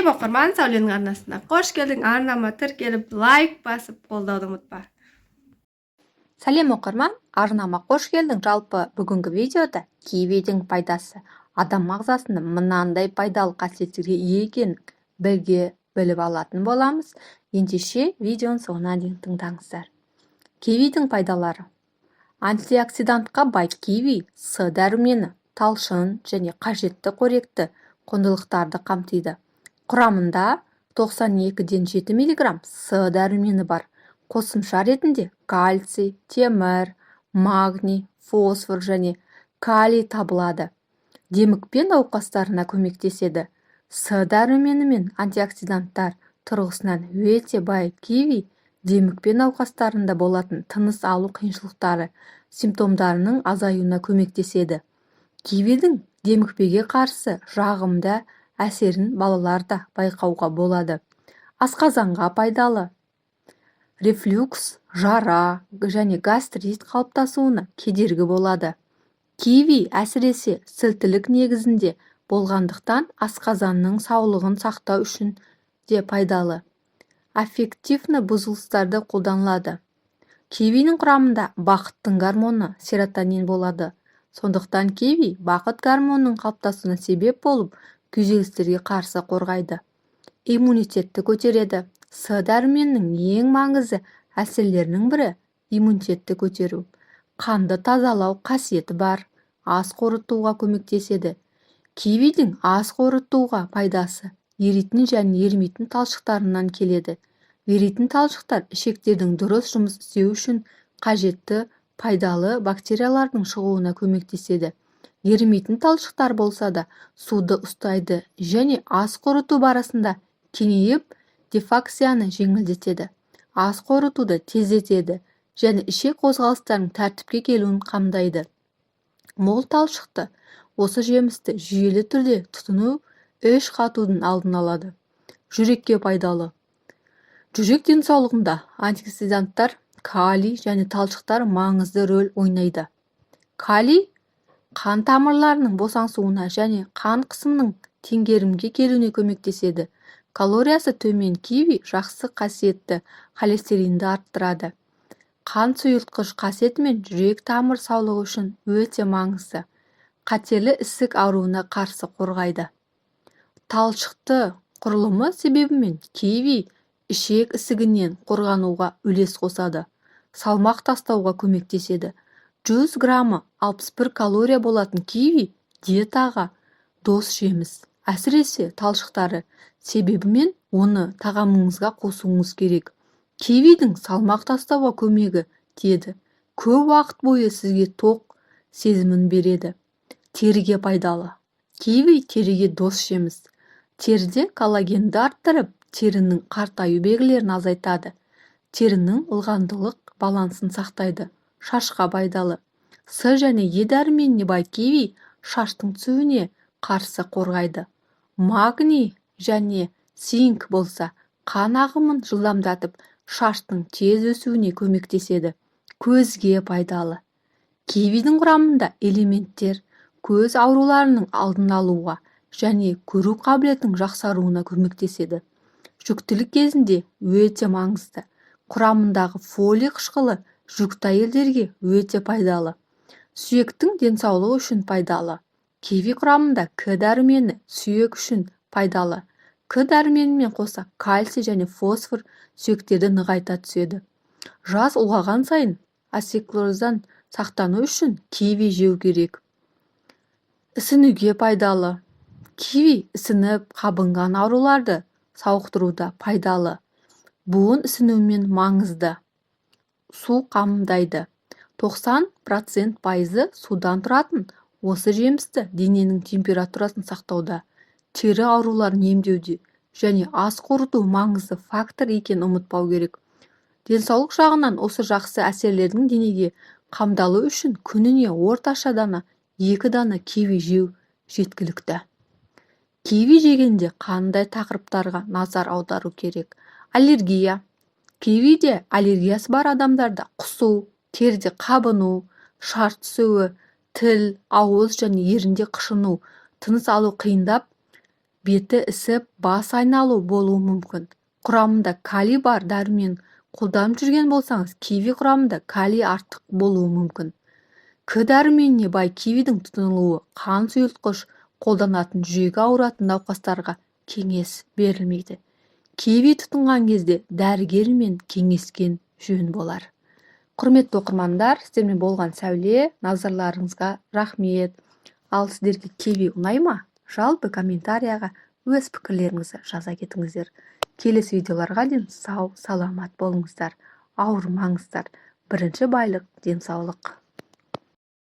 Сәлем оқырман, Сәуленің арнасына қош келдің. Арнама тіркеліп, лайк басып, қолдауды ұмытпа. Сәлем оқырман, арнама қош келдің. Жалпы бүгінгі видеода кивидің пайдасы, адам ағзасында мынандай пайдалы қасиеттерге ие екенін бірге біліп алатын боламыз. Ендеше видеоны соңына дейін тыңдаңыздар. Кивидің пайдалары. Антиоксидантқа бай киви С дәрумені, талшын және қажетті қоректі құндылықтарды қамтиды. Құрамында 92-ден 7 мг С дәрумені бар. Қосымша ретінде кальций, темір, магний, фосфор және калий табылады. Демікпе науқастарына көмектеседі. С дәрумені мен антиоксиданттар тұрғысынан өте бай киви демікпе науқастарында болатын тыныс алу қиыншылықтары симптомдарының азаюына көмектеседі. Кивидің демікпеге қарсы жағымды әсерін балаларда байқауға болады. Асқазанға пайдалы. Рефлюкс, жара және гастрит қалыптасуына кедергі болады. Киви әсіресе сілтілік негізінде болғандықтан асқазанның саулығын сақтау үшін де пайдалы. Аффективні бұзылыстарды қолданылады. Кивидің құрамында бақыттың гормоны серотонин болады. Сондықтан киви бақыт гормонының қалыптасуына себеп болып, күйзелістерге қарсы қорғайды. Иммунитетті көтереді. С дәруменінің ең маңызды әсерлерінің бірі иммунитетті көтеру. Қанды тазалау қасиеті бар. Ас қорытуға көмектеседі. Кивидің ас қорытуға пайдасы еритін және ерімейтін талшықтарынан келеді. Еритін талшықтар ішектердің дұрыс жұмыс істеу үшін қажетті пайдалы бактериялардың шығуына көмектеседі. Ерімейтін талшықтар болса да суды ұстайды және ас қорыту барысында кеңейіп, дефлексияны жеңілдетеді. Ас қорытуды тездетеді және ішек қозғалыстарының тәртіпке келуін қамдайды. Мол талшықты осы жемісті жүйелі түрде тұтыну іш қатудың алдын алады. Жүрекке пайдалы. Жүрек денсаулығында антиоксиданттар, калий және талшықтар маңызды рөл ойнайды. Калий қан тамырларының босаңсуына және қан қысымының теңгерімге келуіне көмектеседі. Калориясы төмен киви жақсы қасиетті холестеринді арттырады. Қан сұйылтқыш қасиеті мен жүрек тамыр саулығы үшін өте маңызды. Қатерлі ісік ауруына қарсы қорғайды. Талшықты құрылымы себебімен киви ішек ісігінен қорғануға үлес қосады. Салмақ тастауға көмектеседі. 100 граммы 61 калория болатын киви диетаға дос жеміс. Әсіресе талшықтары себебімен оны тағамыңызға қосуыңыз керек. Кивидің салмақ тастауға көмегі тиеді. Көп уақыт бойы сізге тоқ сезімін береді. Теріге пайдалы. Киви теріге дос жеміс. Теріде коллагенді арттырып, терінің қартаю белгілерін азайтады. Терінің ылғалдылық балансын сақтайды. Шашқа пайдалы. С және Е дәруменіне бай киви шаштың түсуіне қарсы қорғайды. Магний және цинк болса, қан ағымын жылдамдатып, шаштың тез өсуіне көмектеседі. Көзге пайдалы. Кивидің құрамында элементтер көз ауруларының алдын алуға және көру қабілетінің жақсаруына көмектеседі. Жүктілік кезінде өте маңызды. Құрамындағы фолий қышқылы жүкті әйелдерге өте пайдалы. Сүйектің денсаулығы үшін пайдалы. Киви құрамында К дәрумені сүйек үшін пайдалы. К дәруменімен қоса кальций және фосфор сүйектерді нығайта түседі. Жас ұлғаған сайын осеклороздан сақтану үшін киви жеу керек. Ісінуге пайдалы. Киви ісініп қабынған ауруларды сауықтыруда пайдалы. Буын ісінуімен маңызды. Су қамдайды. 90% пайызы судан тұратын осы жемісті дененің температурасын сақтауда, тері ауруларын емдеуде және ас қорыту маңызды фактор екенін ұмытпау керек. Денсаулық жағынан осы жақсы әсерлердің денеге қамдалу үшін күніне орташа дана 2 дана киви жеу жеткілікті. Киви жегенде қандай тақырыптарға назар аудару керек? Аллергия. Кивиде аллергиясы бар адамдарда құсу, теріде қабыну, шарт түсуі, тіл, ауыз және ерінде қышыну, тыныс алу қиындап, беті ісіп, бас айналу болуы мүмкін. Құрамында калий бар дәрумен қолданып жүрген болсаңыз, киви құрамында калий артық болуы мүмкін. К дәруменіне бай кивидің тұтынылуы қан сұйылтқыш қолданатын жүрегі ауыратын науқастарға кеңес берілмейді. Киви тұтынған кезде дәрігермен кеңескен жөн болар. Құрметті оқырмандар, сіздермен болған Сәуле, назарларыңызға рахмет. Ал сіздерге киви ұнай ма? Жалпы комментарияға өз пікірлеріңізді жаза кетіңіздер. Келесі видеоларға дейін сау, саламат болыңыздар, ауырмаңыздар. Бірінші байлық денсаулық.